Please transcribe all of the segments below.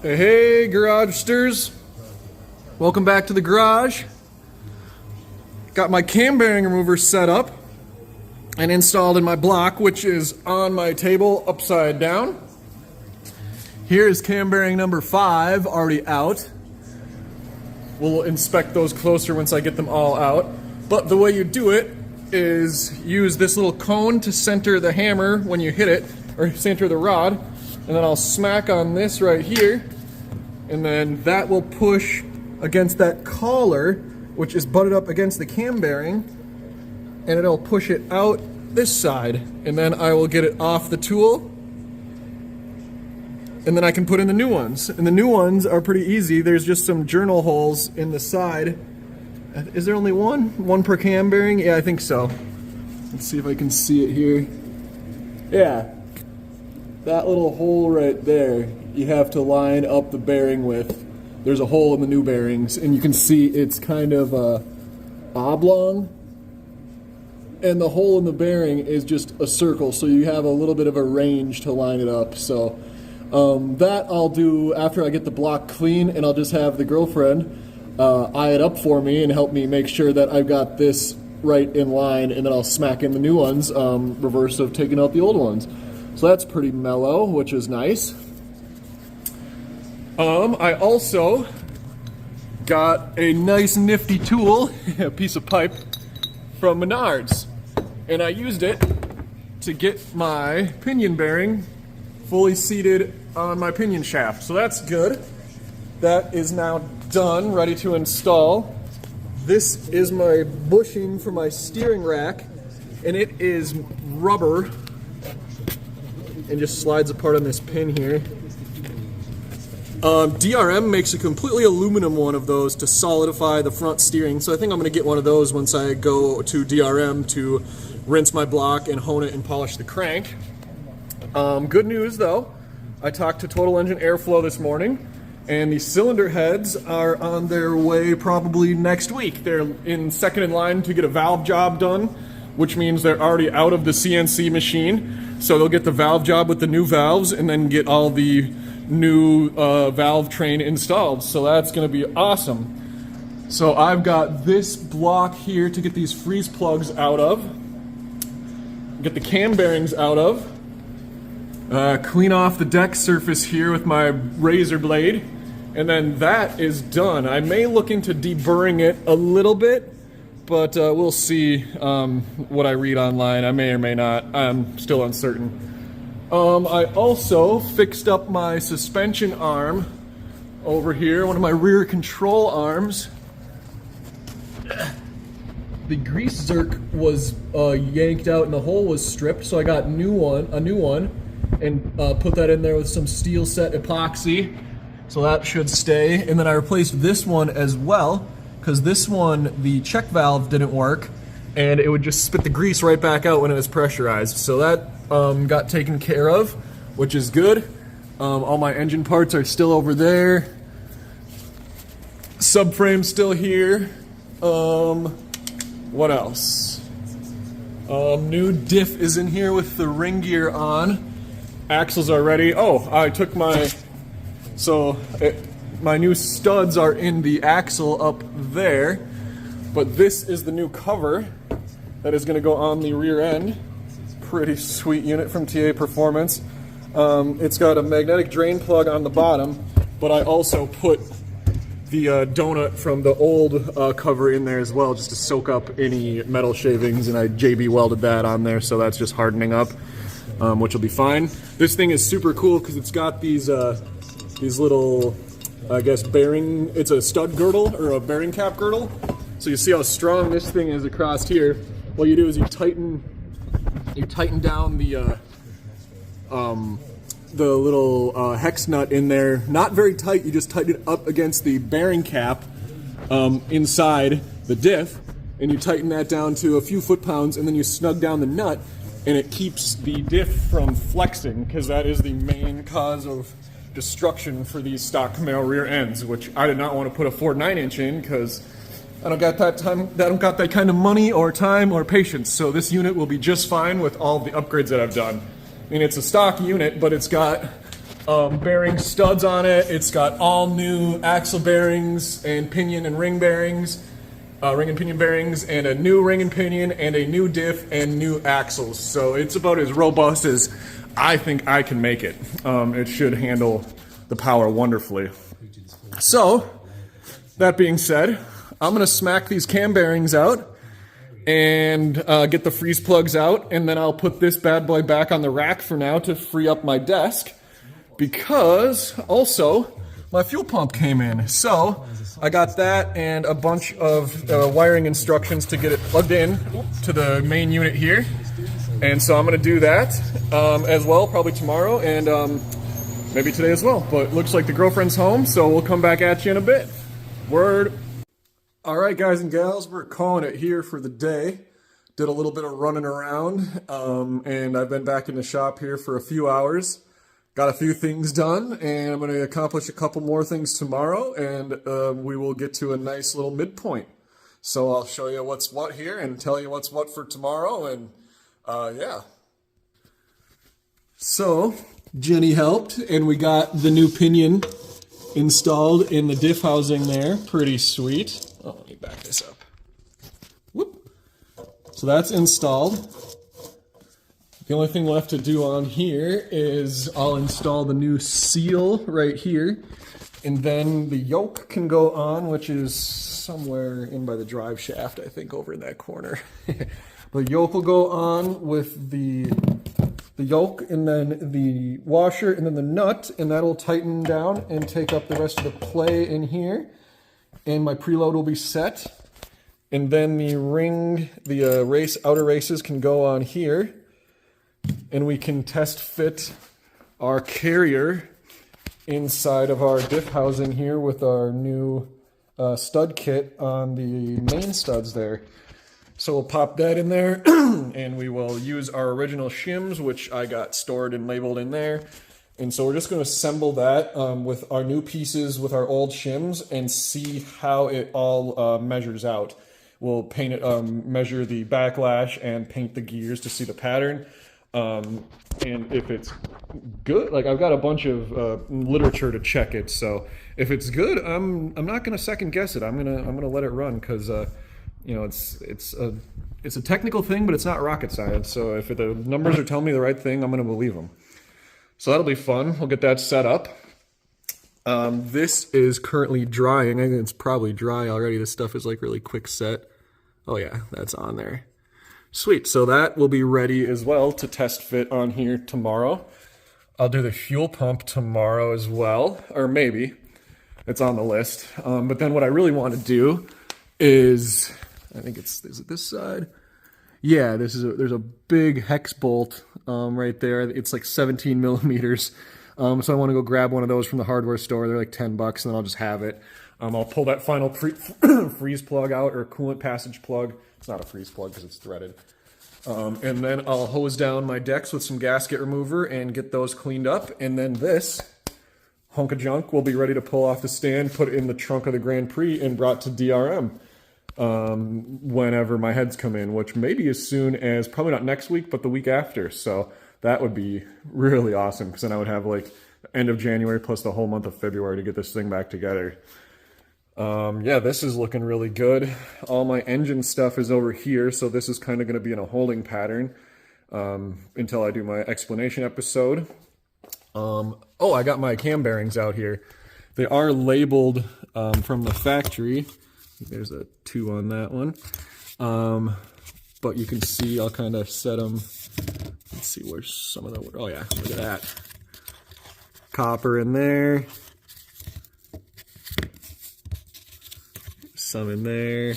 Hey, garagesters. Welcome back to the garage. Got my cam bearing remover set up and installed in my block, which is on my table upside down. Here is cam bearing number 5 already out. We'll inspect those closer once I get them all out. But the way you do it is use this little cone to center the hammer when you hit it, or center the rod. And then I'll smack on this right here, and then that will push against that collar, which is butted up against the cam bearing, and it'll push it out this side. And then I will get it off the tool, and then I can put in the new ones. And the new ones are pretty easy. There's just some journal holes in the side. Is there only one? One per cam bearing? Yeah, I think so. Let's see if I can see it here. Yeah. That little hole right there, you have to line up the bearing with. There's a hole in the new bearings, and you can see it's kind of oblong, and the hole in the bearing is just a circle, so you have a little bit of a range to line it up. So that I'll do after I get the block clean, and I'll just have the girlfriend eye it up for me and help me make sure that I've got this right in line, and then I'll smack in the new ones, reverse of taking out the old ones. So that's pretty mellow, which is nice. I also got a nice nifty tool, a piece of pipe from Menards, and I used it to get my pinion bearing fully seated on my pinion shaft. So that's good. That is now done, ready to install. This is my bushing for my steering rack, and it is rubber and just slides apart on this pin here. DRM makes a completely aluminum one of those to solidify the front steering, so I think I'm going to get one of those once I go to DRM to rinse my block and hone it and polish the crank. Good news though, I talked to Total Engine Airflow this morning, and the cylinder heads are on their way probably next week. They're second in line to get a valve job done, which means they're already out of the CNC machine. So they'll get the valve job with the new valves and then get all the new valve train installed. So that's going to be awesome. So I've got this block here to get these freeze plugs out of, get the cam bearings out of, clean off the deck surface here with my razor blade, and then that is done. I may look into deburring it a little bit, but we'll see what I read online. I may or may not. I'm still uncertain. I also fixed up my suspension arm over here, one of my rear control arms. The grease zerk was yanked out and the hole was stripped, so I got a new one, and put that in there with some steel set epoxy, so that should stay. And then I replaced this one as well, because this one, the check valve didn't work, and it would just spit the grease right back out when it was pressurized. So that got taken care of, which is good. All my engine parts are still over there. Subframe's still here. What else? New diff is in here with the ring gear on. Axles are ready. Oh, I took my... my new studs are in the axle up there, but this is the new cover that is going to go on the rear end. Pretty sweet unit from TA Performance. It's got a magnetic drain plug on the bottom, but I also put the donut from the old cover in there as well, just to soak up any metal shavings, and I JB welded that on there, so that's just hardening up, which will be fine. This thing is super cool because it's got these little, I guess, bearing, it's a stud girdle or a bearing cap girdle. So you see how strong this thing is across here. What you do is you tighten down the little hex nut in there. Not very tight, you just tighten it up against the bearing cap inside the diff, and you tighten that down to a few foot-pounds, and then you snug down the nut, and it keeps the diff from flexing, because that is the main cause of destruction for these stock Camaro rear ends, which I did not want to put a Ford 9-inch in because I don't got that kind of money or time or patience. So this unit will be just fine with all the upgrades that I've done. I mean, it's a stock unit, but it's got bearing studs on it. It's got all new axle bearings and pinion and ring bearings, ring and pinion bearings, and a new ring and pinion, and a new diff and new axles. So it's about as robust as I think I can make it. It should handle the power wonderfully. So, that being said, I'm going to smack these cam bearings out and get the freeze plugs out, and then I'll put this bad boy back on the rack for now to free up my desk, because also my fuel pump came in. So I got that and a bunch of wiring instructions to get it plugged in to the main unit here, and so I'm going to do that as well, probably tomorrow and maybe today as well. But it looks like the girlfriend's home, so we'll come back at you in a bit. Word. Alright guys and gals, we're calling it here for the day. Did a little bit of running around, and I've been back in the shop here for a few hours. Got a few things done, and I'm going to accomplish a couple more things tomorrow, and we will get to a nice little midpoint. So I'll show you what's what here and tell you what's what for tomorrow, and yeah. So, Jenny helped, and we got the new pinion installed in the diff housing there. Pretty sweet. Oh, let me back this up. Whoop. So that's installed. The only thing left to do on here is I'll install the new seal right here, and then the yoke can go on, which is somewhere in by the drive shaft, I think, over in that corner. The yoke will go on with the yoke, and then the washer, and then the nut, and that'll tighten down and take up the rest of the play in here. And my preload will be set. And then the ring, the outer races can go on here. And we can test fit our carrier inside of our diff housing here with our new stud kit on the main studs there. So we'll pop that in there, and we will use our original shims, which I got stored and labeled in there. And so we're just going to assemble that with our new pieces with our old shims and see how it all measures out. We'll paint it, measure the backlash and paint the gears to see the pattern. And if it's good, like I've got a bunch of literature to check it. So if it's good, I'm not going to second guess it. I'm gonna let it run, because you know, it's a technical thing, but it's not rocket science. So if the numbers are telling me the right thing, I'm going to believe them. So that'll be fun. We'll get that set up. This is currently drying. I think it's probably dry already. This stuff is like really quick set. Oh yeah, that's on there. Sweet. So that will be ready as well to test fit on here tomorrow. I'll do the fuel pump tomorrow as well, or maybe. It's on the list. But then what I really want to do is, I think is it this side? Yeah, there's a big hex bolt right there. It's like 17 millimeters. So I want to go grab one of those from the hardware store. They're like 10 bucks, and then I'll just have it. I'll pull that final freeze plug out, or coolant passage plug. It's not a freeze plug because it's threaded. And then I'll hose down my decks with some gasket remover and get those cleaned up. And then this hunk of junk will be ready to pull off the stand, put it in the trunk of the Grand Prix, and brought to DRM. Whenever my heads come in, which may be as soon as, probably not next week, but the week after. So that would be really awesome, because then I would have like end of January plus the whole month of February to get this thing back together. Yeah, this is looking really good. All my engine stuff is over here, so this is kind of going to be in a holding pattern until I do my explanation episode. Oh, I got my cam bearings out here. They are labeled from the factory. There's a 2 on that one. But you can see I'll kind of set them. Let's see where's some of the, oh yeah, look at that. Copper in there. Some in there.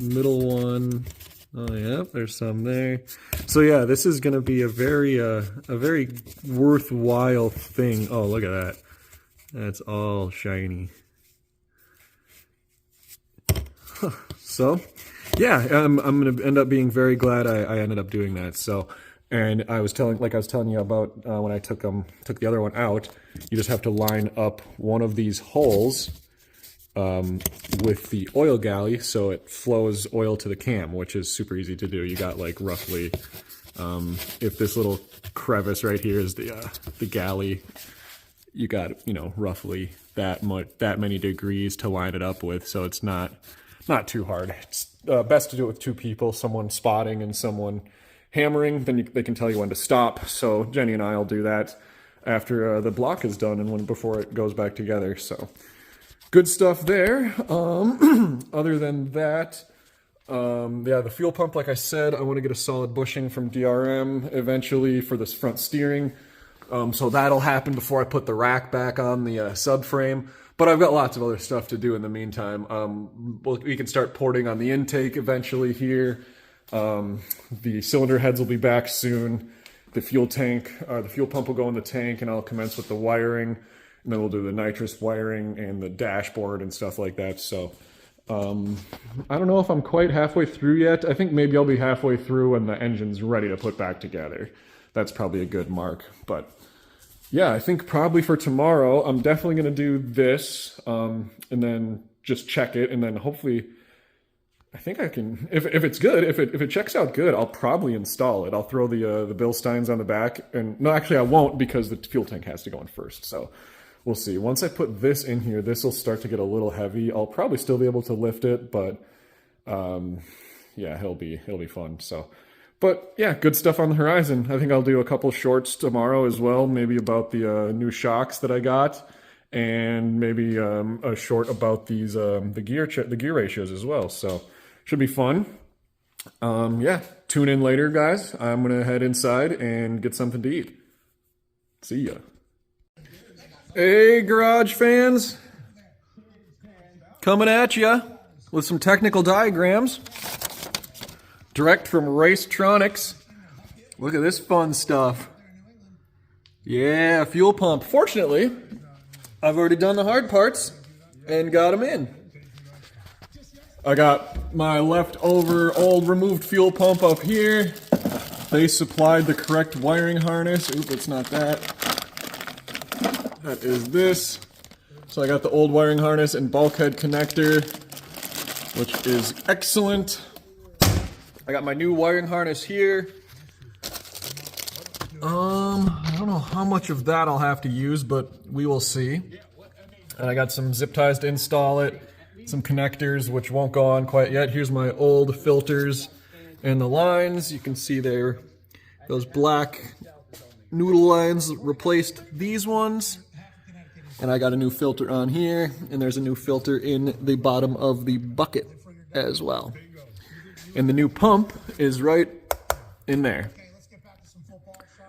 Middle one. Oh yeah, there's some there. So yeah, this is going to be a very worthwhile thing. Oh, look at that. That's all shiny. So yeah, I'm going to end up being very glad I ended up doing that. So, and I was telling you about when I took the other one out, you just have to line up one of these holes with the oil galley so it flows oil to the cam, which is super easy to do. You got like roughly If this little crevice right here is the galley, you got, you know, roughly that many degrees to line it up with, so it's not too hard. It's best to do it with 2 people, someone spotting and someone hammering, then they can tell you when to stop. So Jenny and I will do that after the block is done and before it goes back together. So good stuff there. Other than that, yeah, the fuel pump, like I said, I want to get a solid bushing from DRM eventually for this front steering. So that'll happen before I put the rack back on the subframe. But I've got lots of other stuff to do in the meantime. We can start porting on the intake eventually here. The cylinder heads will be back soon. The fuel tank, the fuel pump will go in the tank, and I'll commence with the wiring. And then we'll do the nitrous wiring and the dashboard and stuff like that. So I don't know if I'm quite halfway through yet. I think maybe I'll be halfway through when the engine's ready to put back together. That's probably a good mark. But yeah, I think probably for tomorrow, I'm definitely going to do this and then just check it. And then hopefully, I think I can, if it's good, if it checks out good, I'll probably install it. I'll throw the Bilsteins on the back. And no, actually I won't, because the fuel tank has to go in first. So we'll see. Once I put this in here, this will start to get a little heavy. I'll probably still be able to lift it, but yeah, it'll be fun. So, but yeah, good stuff on the horizon. I think I'll do a couple shorts tomorrow as well, maybe about the new shocks that I got, and maybe a short about these the gear ratios as well. So should be fun. Yeah, tune in later, guys. I'm gonna head inside and get something to eat. See ya. Hey, garage fans, coming at ya with some technical diagrams direct from Racetronix. Look at this fun stuff. Yeah, fuel pump. Fortunately, I've already done the hard parts and got them in. I got my leftover old removed fuel pump up here. They supplied the correct wiring harness. Oop, it's not that. That is this. So I got the old wiring harness and bulkhead connector, which is excellent. I got my new wiring harness here. I don't know how much of that I'll have to use, but we will see. And I got some zip ties to install it, some connectors which won't go on quite yet. Here's my old filters and the lines. You can see there, those black noodle lines replaced these ones. And I got a new filter on here, and there's a new filter in the bottom of the bucket as well. And the new pump is right in there.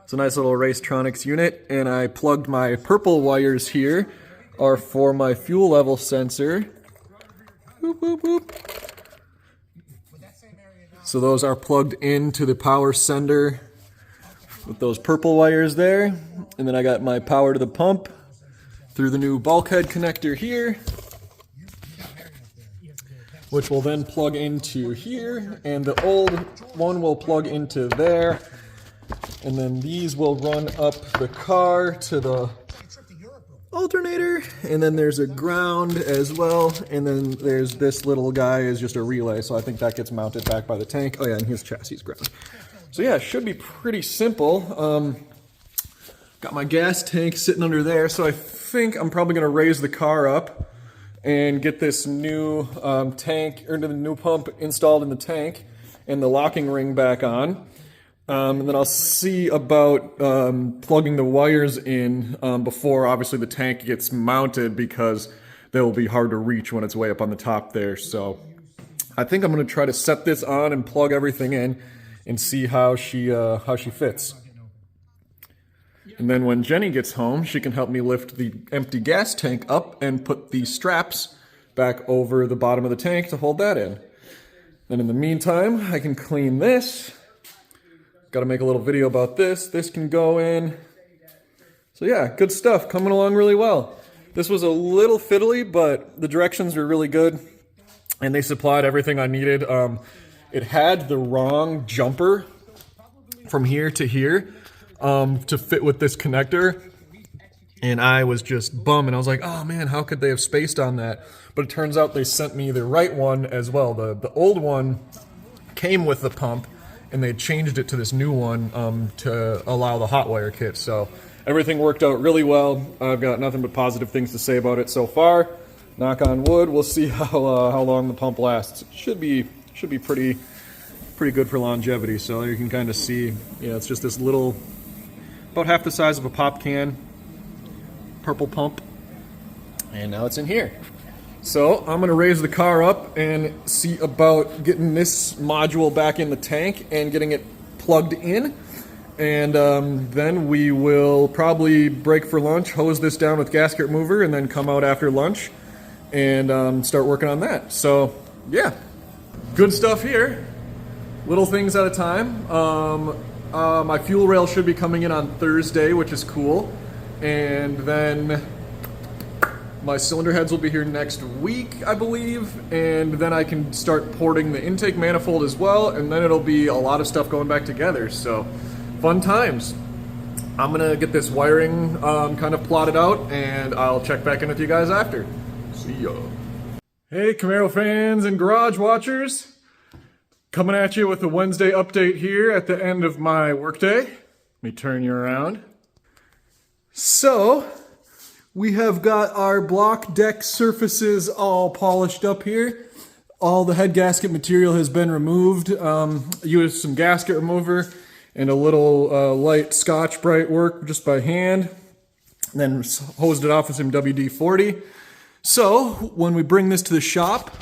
It's a nice little Racetronix unit, and I plugged my purple wires here are for my fuel level sensor. Boop, boop, boop. So those are plugged into the power sender with those purple wires there. And then I got my power to the pump through the new bulkhead connector here, which will then plug into here, and the old one will plug into there, and then these will run up the car to the alternator, and then there's a ground as well, and then there's this little guy is just a relay, so I think that gets mounted back by the tank. Oh yeah, and here's chassis ground. So yeah, it should be pretty simple. Got my gas tank sitting under there, so I think I'm probably going to raise the car up and get this new tank, or the new pump installed in the tank, and the locking ring back on. And then I'll see about plugging the wires in before, obviously, the tank gets mounted, because they'll be hard to reach when it's way up on the top there. So I think I'm going to try to set this on and plug everything in and see how she fits. And then when Jenny gets home, she can help me lift the empty gas tank up and put the straps back over the bottom of the tank to hold that in. Then in the meantime, I can clean this. Got to make a little video about this. This can go in. So yeah, good stuff. Coming along really well. This was a little fiddly, but the directions were really good, and they supplied everything I needed. It had the wrong jumper from here to here to fit with this connector, and I was just bummed, and I was like, oh man, how could they have spaced on that? But it turns out they sent me the right one as well. The old one came with the pump, and they changed it to this new one to allow the hot wire kit. So everything worked out really well. I've got nothing but positive things to say about it so far. Knock on wood. We'll see how long the pump lasts. It should be pretty good for longevity. So you can kind of see, yeah, it's just this little, about half the size of a pop can, purple pump, and now it's in here. So I'm gonna raise the car up and see about getting this module back in the tank and getting it plugged in. And then we will probably break for lunch, hose this down with gasket remover, and then come out after lunch and start working on that. So yeah, good stuff here. Little things at a time. My fuel rail should be coming in on Thursday, which is cool. And then my cylinder heads will be here next week, I believe. And then I can start porting the intake manifold as well. And then it'll be a lot of stuff going back together. So fun times. I'm gonna get this wiring kind of plotted out, and I'll check back in with you guys after. See ya. Hey Camaro fans and garage watchers. Coming at you with a Wednesday update here at the end of my workday. Let me turn you around. So, we have got our block deck surfaces all polished up here. All the head gasket material has been removed. Used some gasket remover and a little light Scotch-Brite work just by hand. And then hosed it off with some WD-40. So, when we bring this to the shop,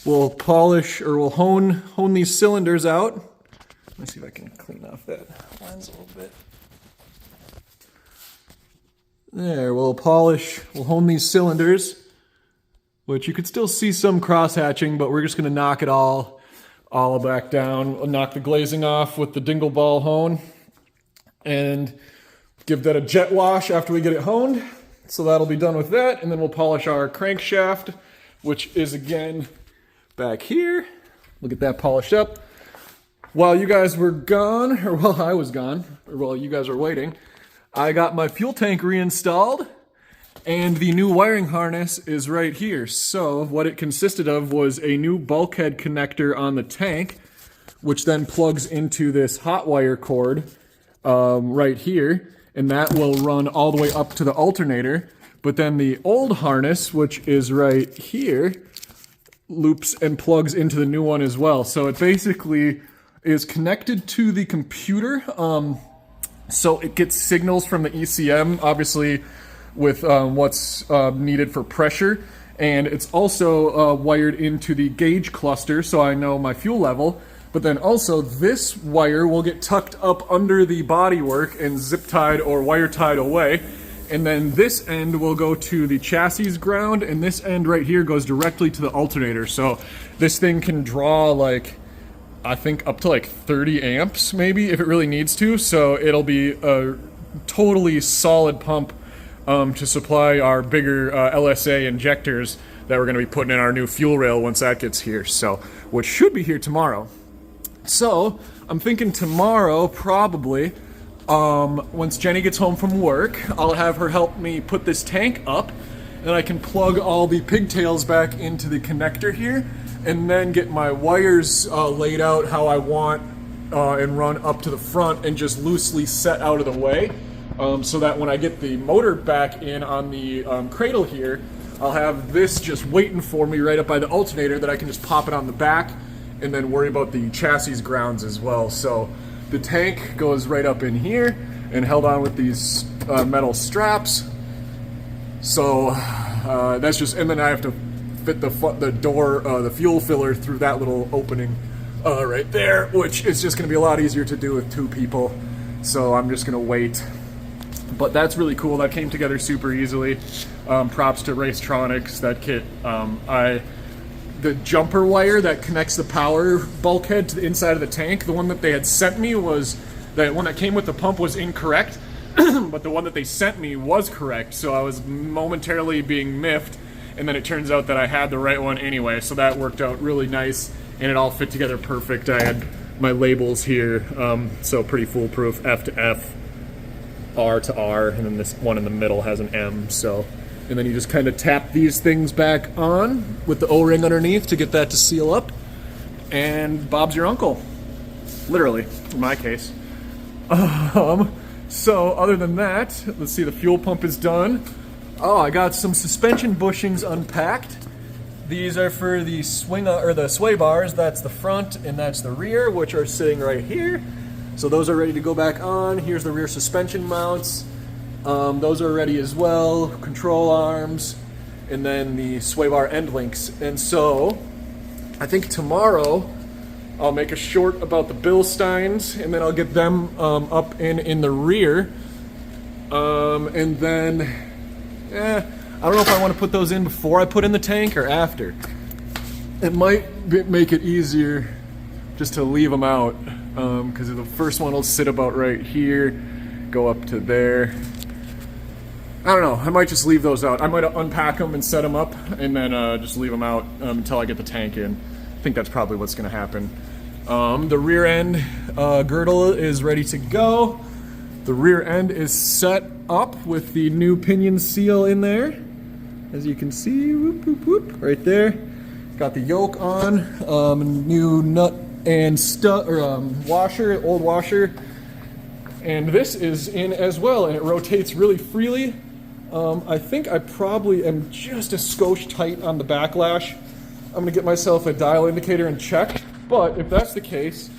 we'll polish, or we'll hone these cylinders out. Let me see if I can clean off that lens a little bit. There, we'll hone these cylinders, which you could still see some cross-hatching, but we're just going to knock it all back down. We'll knock the glazing off with the dingle ball hone, and give that a jet wash after we get it honed. So that'll be done with that, and then we'll polish our crankshaft, which is, again, back here. We'll get that polished up. While you guys were gone, or while I was gone, or while you guys were waiting, I got my fuel tank reinstalled, and the new wiring harness is right here. So what it consisted of was a new bulkhead connector on the tank, which then plugs into this hot wire cord right here, and that will run all the way up to the alternator. But then the old harness, which is right here, loops and plugs into the new one as well. So it basically is connected to the computer. So it gets signals from the ECM, obviously with what's needed for pressure. And it's also wired into the gauge cluster, so I know my fuel level. But then also this wire will get tucked up under the bodywork and zip tied or wire tied away. And then this end will go to the chassis ground, and this end right here goes directly to the alternator. So this thing can draw, like, I think up to like 30 amps maybe if it really needs to. So it'll be a totally solid pump to supply our bigger LSA injectors that we're going to be putting in our new fuel rail once that gets here. So, which should be here tomorrow. So I'm thinking tomorrow probably, once Jenny gets home from work, I'll have her help me put this tank up, and I can plug all the pigtails back into the connector here, and then get my wires laid out how I want and run up to the front and just loosely set out of the way, so that when I get the motor back in on the cradle here, I'll have this just waiting for me right up by the alternator that I can just pop it on the back and then worry about the chassis grounds as well. So the tank goes right up in here and held on with these metal straps. So that's just, and then I have to fit the door, the fuel filler through that little opening right there, which is just gonna be a lot easier to do with two people. So I'm just gonna wait. But that's really cool. That came together super easily. Props to Racetronix, that kit. The jumper wire that connects the power bulkhead to the inside of the tank, the one that they had sent me was, the one that came with the pump was incorrect, but the one that they sent me was correct, so I was momentarily being miffed, and then it turns out that I had the right one anyway, so that worked out really nice, and it all fit together perfect. I had my labels here, so pretty foolproof, F to F, R to R, and then this one in the middle has an M, so... And then you just kind of tap these things back on with the O-ring underneath to get that to seal up. and Bob's your uncle. Literally, in my case. So other than that, let's see, the fuel pump is done. Oh, I got some suspension bushings unpacked. These are for the the sway bars. That's the front and that's the rear, which are sitting right here. So those are ready to go back on. Here's the rear suspension mounts. Those are ready as well. Control arms, and then the sway bar end links. And so I think tomorrow I'll make a short about the Bilsteins, and then I'll get them up in the rear. And then, I don't know if I want to put those in before I put in the tank or after. It might make it easier just to leave them out, because the first one will sit about right here, go up to there. I don't know, I might just leave those out. I might unpack them and set them up, and then just leave them out until I get the tank in. I think that's probably what's going to happen. The rear end girdle is ready to go. The rear end is set up with the new pinion seal in there. As you can see, whoop, whoop, whoop, right there. Got the yoke on, new nut and washer, old washer. And this is in as well, and it rotates really freely. I think I probably am just a skosh tight on the backlash. I'm gonna get myself a dial indicator and check, but if that's the case,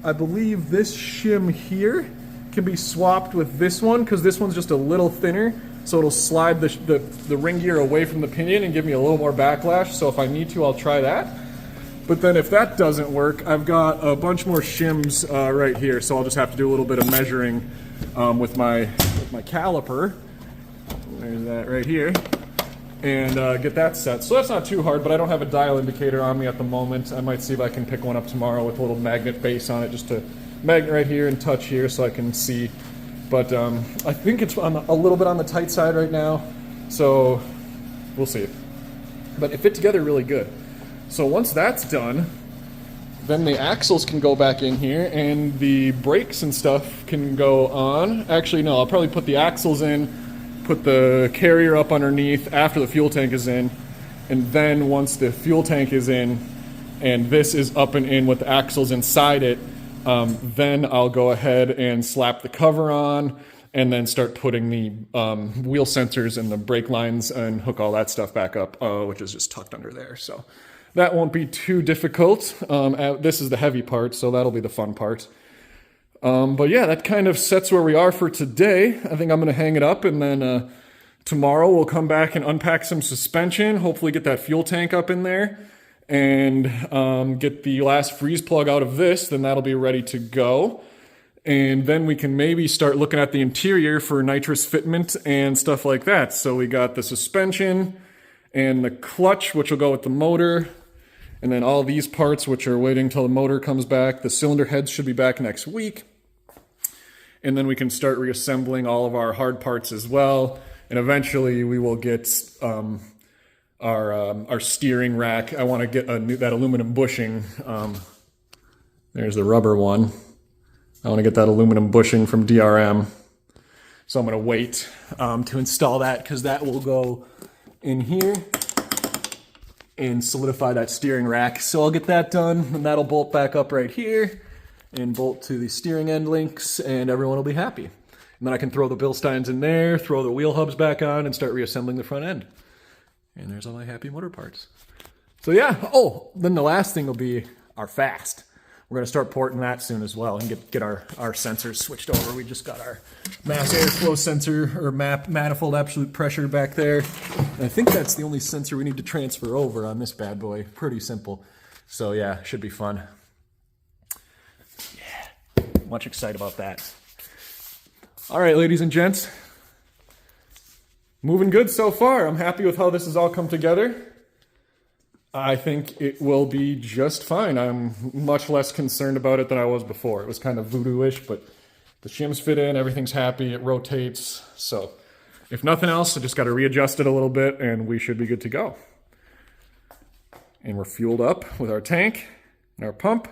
I believe this shim here can be swapped with this one, because this one's just a little thinner, so it'll slide the ring gear away from the pinion and give me a little more backlash. So if I need to, I'll try that. But then if that doesn't work, I've got a bunch more shims right here, so I'll just have to do a little bit of measuring with my caliper. There's that right here. And get that set. So that's not too hard, but I don't have a dial indicator on me at the moment. I might see if I can pick one up tomorrow with a little magnet base on it, just to magnet right here and touch here so I can see. But I think it's a little bit on the tight side right now, so we'll see. But it fit together really good. So once that's done, then the axles can go back in here and the brakes and stuff can go on. Actually, no, I'll probably put the axles in, put the carrier up underneath after the fuel tank is in, and then once the fuel tank is in and this is up and in with the axles inside it, then I'll go ahead and slap the cover on and then start putting the wheel sensors and the brake lines and hook all that stuff back up, which is just tucked under there. So that won't be too difficult. This is the heavy part, so that'll be the fun part. But yeah, that kind of sets where we are for today. I think I'm going to hang it up, and then tomorrow we'll come back and unpack some suspension, hopefully get that fuel tank up in there, and get the last freeze plug out of this. Then that'll be ready to go. And then we can maybe start looking at the interior for nitrous fitment and stuff like that. So we got the suspension and the clutch, which will go with the motor. And then all these parts, which are waiting till the motor comes back. The cylinder heads should be back next week. And then we can start reassembling all of our hard parts as well. And eventually we will get our steering rack. I want to get that aluminum bushing. There's the rubber one. I want to get that aluminum bushing from DRM. So I'm going to wait to install that, because that will go in here and solidify that steering rack. So I'll get that done, and that'll bolt back up right here and bolt to the steering end links, and everyone will be happy. And then I can throw the Bilsteins in there, throw the wheel hubs back on, and start reassembling the front end. And there's all my happy motor parts. So yeah, oh, then the last thing will be our fast. We're going to start porting that soon as well and get our sensors switched over. We just got our mass airflow sensor, or manifold absolute pressure back there. And I think that's the only sensor we need to transfer over on this bad boy. Pretty simple. So yeah, should be fun. Yeah, much excited about that. All right, ladies and gents. Moving good so far. I'm happy with how this has all come together. I think it will be just fine. I'm much less concerned about it than I was before. It was kind of voodoo-ish, but the shims fit in, everything's happy, it rotates. So if nothing else, I just got to readjust it a little bit and we should be good to go. And we're fueled up with our tank and our pump.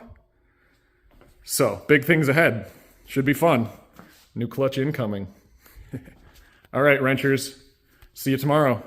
So big things ahead. Should be fun. New clutch incoming. All right, wrenchers. See you tomorrow.